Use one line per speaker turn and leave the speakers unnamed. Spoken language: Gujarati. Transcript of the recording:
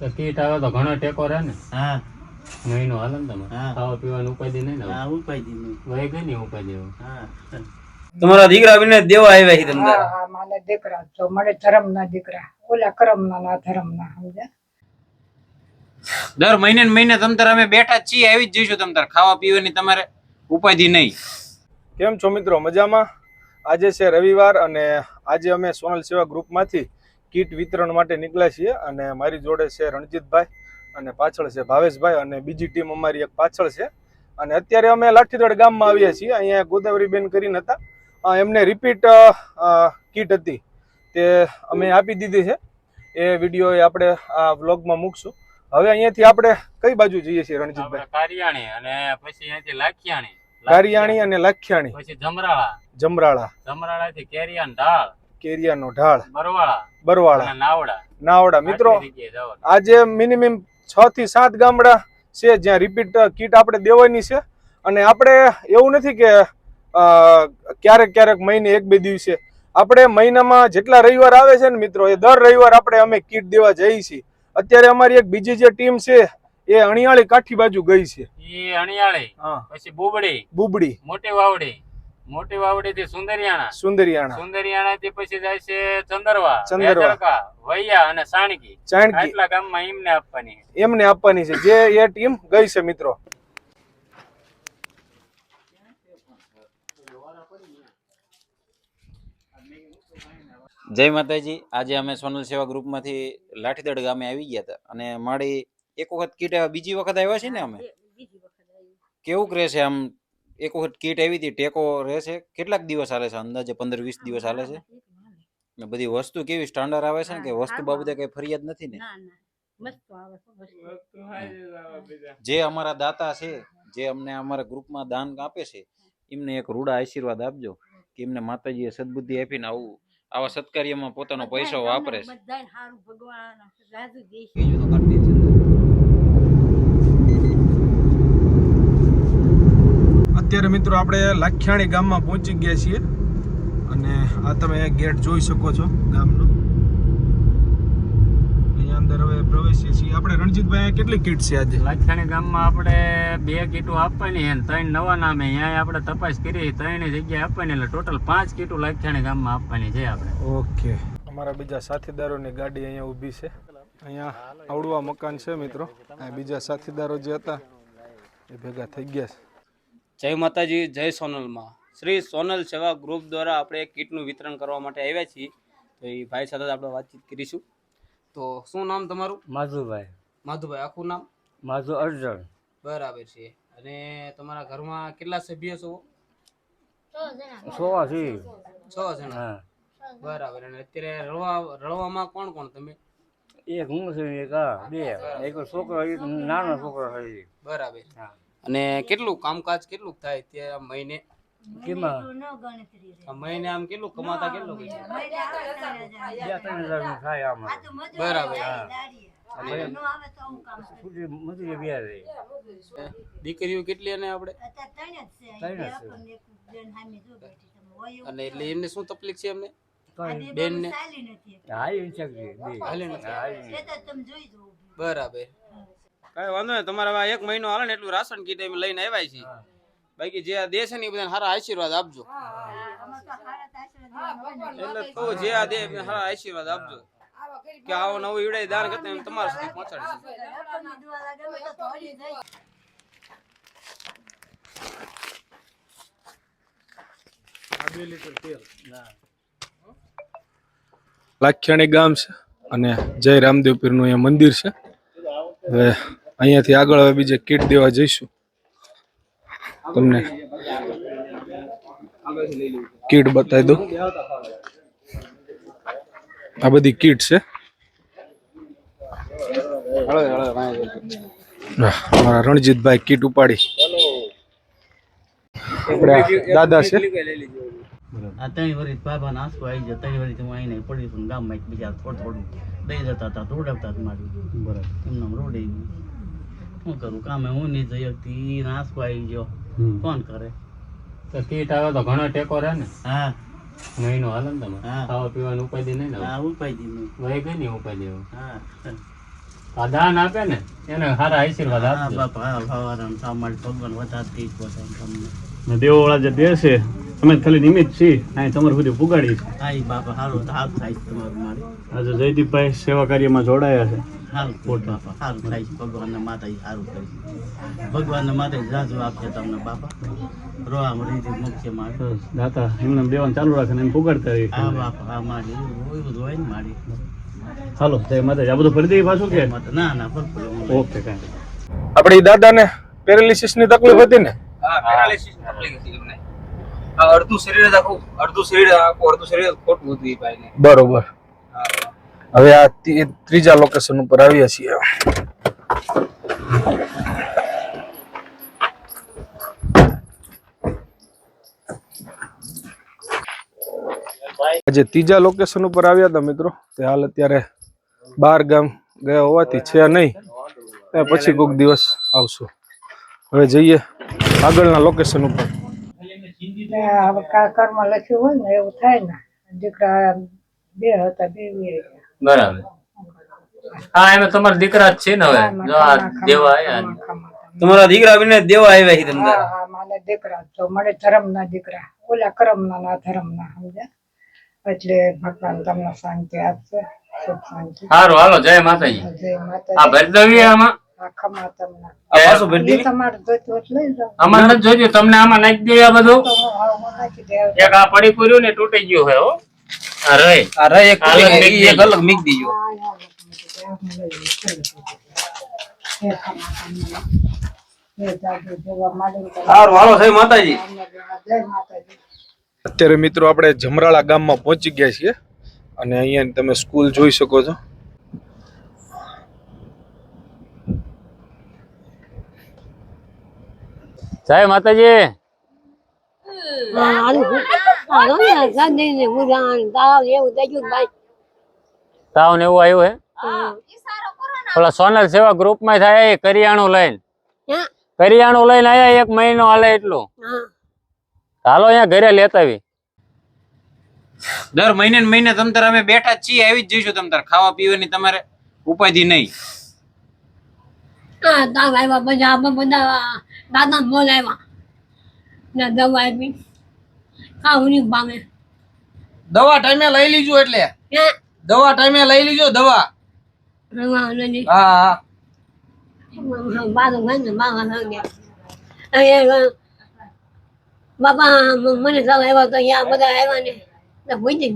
તો કીટ આવે તો ઘણો ટેકો રહે ને.
હા
મહિનો હાલે ને તમે.
હા.
ખાવા પીવાનું ઉપાધિ નહીં ને.
હા ઉપાય નહીં.
વહી ગઈ ને ઉપાધિ હવે.
હા
તમારા દીકરા વિને દેવા આવ્યા છે તમને.
હા હા મારા દીકરા તો મને ધર્મના દીકરા ઓલા કરમના ના ધર્મના સમજ્યા.
દર મહિને ને મહિને તમ તાર અમે બેઠા જ છીએ, આવી જ જઈશું તમ તાર. ખાવા પીવાની તમારે ઉપાધિ નહીં.
કેમ છો મિત્રો, મજામાં? આજે છે રવિવાર અને આજે અમે સોનલ સેવા ગ્રુપમાંથી કીટ વિતરણ માટે નીકળ્યા છીએ અને મારી જોડે છે રણજીતભાઈ અને પાછળ છે ભાવેશભાઈ અને બીજી ટીમ અમારી એક પાછળ છે. અને અત્યારે અમે લાઠીદળ ગામમાં આવ્યા છીએ. અહીંયા ગોદાવરીબેન કરીને હતા, એમને રિપીટ કીટ હતી તે અમે આપી દીધી છે. એ વિડીયો આપણે આ વ્લોગમાં મૂકશું. હવે અહીંયાથી આપણે કઈ બાજુ જઈએ છીએ રણજીતભાઈ?
કારિયાણી અને પછી અહીંયાથી લાખિયાણી,
કારિયાણી અને લાખિયાણી,
પછી જમરાળા,
જમરાળા
થી કેરિયાન ઢાળ,
કેરિયાનો ઢાળ,
બરવાળા
બરવાળા,
અને નાવડા.
નાવડા. મિત્રો આજે મિનિમમ 6 થી 7 ગામડા છે જ્યાં રિપીટ કીટ આપણે દેવાની છે. અને આપણે એવું નથી કે ક્યારેક ક્યારેક મહિને 1-2 દિવસે, આપણે મહિનામાં જેટલા રવિવાર આવે છે ને મિત્રો, એ દર રવિવાર અમે કીટ દેવા જઈએ છીએ. અત્યારે અમારી એક બીજી જે ટીમ છે એ અણિયાળી કાઠી બાજુ ગઈ છે.
ઈ અણિયાળી, પછી બુબડી, મોટી વાવડી થી સુંદરિયાણા થી પછી જાય છે ચંદરવા, વૈયા અને ચાણકી. આટલા ગામમાં
એમને આપવાની છે જે એ ટીમ ગઈ છે મિત્રો.
જય માતાજી. આજે અમે સોનલ સેવા ગ્રુપમાંથી લાઠીદળ ગામે આવી ગયા હતા અને મારી એક વખત કીટ બીજી વખત આવ્યા છે ને અમે. કેવું રહેશે આમ? એક વખત કીટ આવી હતી, ટેકો રહેશે? કેટલાક દિવસ હાલે છે? અંદાજે 15-20 દિવસ હાલે છે. બધી વસ્તુ કેવી સ્ટાન્ડર્ડ આવે છે ને? કે વસ્તુ બાબતે કઈ ફરિયાદ નથી ને? જે અમારા દાતા છે, જે અમને અમારા ગ્રુપમાં દાન આપે છે, એમને એક રૂડા આશીર્વાદ આપજો કે એમને માતાજીએ સદબુદ્ધિ આપીને આવા સત્કાર્યમાં પોતાનો પૈસો વાપરે છે.
અત્યારે મિત્રો આપણે લાખિયાણી ગામમાં પહોંચી ગયા છીએ અને આ તમે ગેટ જોઈ શકો છો ગામનો. અહીંયા અંદર હવે પ્રવેશીએ છીએ આપણે. રણજીતભાઈ કેટલી કીટ છે આજે
લાખિયાણી ગામમાં? આપણે 2 કીટો આપવાની અને 3 નવા નામે અહીંયા આપણે તપાસ કરી, 3 જગ્યાએ આપવાની, એટલે ટોટલ 5 કીટો લાખિયાણી ગામમાં આપવાની છે આપણે.
ઓકે. અમારા બીજા સાથીદારોની ગાડી અહીંયા ઊભી છે. અહીંયા આવડું મકાન છે મિત્રો. આ બીજા સાથીદારો જે હતા એ ભેગા થઈ ગયા છે.
જય માતાજી, જય સોનલમાં. શ્રી સોનલ સેવા ગ્રુપ દ્વારા આપણે કીટનું વિતરણ કરવા માટે આવ્યા છીએ. તો એ ભાઈ સાથે આપણે વાતચીત કરીશું. તો શું નામ તમારું?
માધુભાઈ.
આખું નામ?
માધુ અર્જણ.
બરાબર છે. અને તમારા ઘરમાં કેટલા સભ્ય છો?
6 છે.
6 જણા. બરાબર. અને અત્યારે રળવામાં કોણ કોણ તમે?
એક હું છું, એક છોકરો, નાનો છોકરો છે.
બરાબર. અને કેટલું કામકાજ કેટલું થાય ત્યાં મહિને? મહિને આમ કેટલું કમાતા કેટલું? બરાબર. દીકરીઓ કેટલી? અને આપણે અને એટલે એમને શું તકલીફ છે? એમને બેન ને બરાબર. કઈ વાંધો નહીં. તમારા 1 મહિનો હાલે ને એટલું રાશન કીટ અમે લઈને આવ્યા છીએ. બાકી જે આ દે છે ને એ બધાને સારા આશીર્વાદ આપજો. એટલે તો જે આ દે સારા આશીર્વાદ આપજો કે આવો નવું ઈવડે દાન કરતા એમ તમારા સુધી પહોંચાડશે.
લાખિયાણી ગામ છે અને જય રામદેવ પીરનું અહીંયા મંદિર છે. હવે અહીંયાથી આગળ હવે બીજે કીટ દેવા જઈશું. તમને કીટ બતાવી દઉં. આ બધી કીટ છે. મારા રણજીતભાઈ કીટ ઉપાડી. દાદા છે.
આ 3 વર્ષ બાબા નાસ્તો આવી જાય. 3 વર્ષ હું અહીં પડી છું ગામમાં. બીજા થોડું દઈ જતા હતા, રોડાવતા મારી. બરાબર. એમને રોડે શું કરું? કામે હું નહીં જઈ શકતી. નાસ્તો આવી ગયો, કોણ કરે?
તો કીટ આવે તો ઘણો ટેકો રહે ને.
હા
મહિનો હાલે ને તમે. ખાવા પીવાનું ઉપાધિ નહીં ને.
હા ઉપાય નહીં.
વહી ગઈ ને ઉપાધિ હવે.
હા
આ દાન આપે ને એને સારા આશીર્વાદ
હા
આપજો.
બાપા હા ભગવાન સામાળ ભગવાન વધારતી જ પોતે તમને
દેવોવાળા જે દેશ છે અમે ખાલી નિમિત્ત છીએ અહીં તમારે સુધી પુગાડી છે.
હા ઈ બાપા સારું થાય છે તમારું મારે
આજે જયદીપભાઈ સેવા કાર્યમાં જોડાયા છે.
સારું થાય બાપા સારું થાય છે ભગવાનના માતાજી સારું કરે છે ભગવાનના માતાજી જાજુ આપશે તમને બાપા રોવા મળી મુખ્ય મારે
બસ દાતા એમને દેવાનું ચાલુ રાખે ને એમ પુગાડતા રહીએ.
હા બાપા હા મારી એવું બધું હોય ને મારી
હાલો જય માતાજી. આ બધું ફરી દઈએ પાછું કે
ના ના બરોબર
ઓકે કાંઈ
આપણે ઈ દાદાને પેરાલિસિસ ની તકલીફ હતી ને?
હા પેરાલિસિસ ની તકલીફ હતી એમને. આ અડધું શરીર જ આખું અડધું શરીર ખોટું હતું એ ભાઈને.
બરોબર. હવે આ ત્રીજા લોકેશન ઉપર આવ્યા છીએ. આજે ત્રીજા લોકેશન ઉપર આવ્યા હતા મિત્રો. તે હાલ અત્યારે 12 ગામ ગયા હોવાથી છે નહીં, પછી કોઈક દિવસ આવશું. હવે જઈએ આગળના લોકેશન ઉપર.
હવે કર્મ લખ્યું હોય ને એવું થાય ને. દીકરા 2 હતા, 2
બરાબર. હા એમ તમારા દીકરા જ છે ને હવે જો આ દેવા આયા ને.
તમારા દીકરા વિને દેવા આવ્યા છે તમને.
હા હા મારા દીકરા તો મળે ધર્મ ના દીકરા, ઓલા કર્મ ના ધર્મ ના, સમજ્યા? એટલે ભગવાન તમને શાંતિ આપશે, સુખ શાંતિ.
સારું હાલો જય માતાજી.
જય
આ
માતાજી.
ભરી દઈએ આમાં.
આખામાં તમને
આ પાછું ભરી
એ
દીધી?
તમારે જોઈતું હોય તો લઈ જાઓ.
અમારે નથી જોઈતું, તમને આમાં નાખી દઈએ આ બધું.
તો હું નાખી દે.
એક આ પડી પૂર્યું ને તૂટી ગયું હે હો. આ રહી
આ રહે એક
અલગ
તૂટી
મિક
ગઈ, એક
દીજો.
અલગ મિક દીજો. સારું હાલો જય માતાજી.
જય માતાજી.
અત્યારે મિત્રો આપણે જમરાળા ગામમાં પહોંચી ગયા છીએ અને અહીંયા તમે સ્કૂલ જોઈ શકો છો.
જય માતાજી. તાવ ને એવું આવ્યું હે? ઓલા સોનલ સેવા ગ્રુપ માં થાય એ કરિયાણું લઈને આયા 1 મહિનો હાલે એટલું. હાલો અહીંયા ઘરે લેતા આવી.
દર મહિને ને મહિને તમ તાર અમે બેઠા જ છીએ, આવી જ જઈશું તમ તાર. ખાવા પીવાની તમારે ઉપાધિ નહીં.
દાદા બોલાવ્યા ના દવા આપી ખાવું નહીં પામે.
દવા ટાઈમે લઈ લીજો, એટલે દવા ટાઈમે લઈ લીજો દવા. હા
બાપા મને સૌ આવ્યા તો અહીંયા બધા આવ્યા ને પૂછી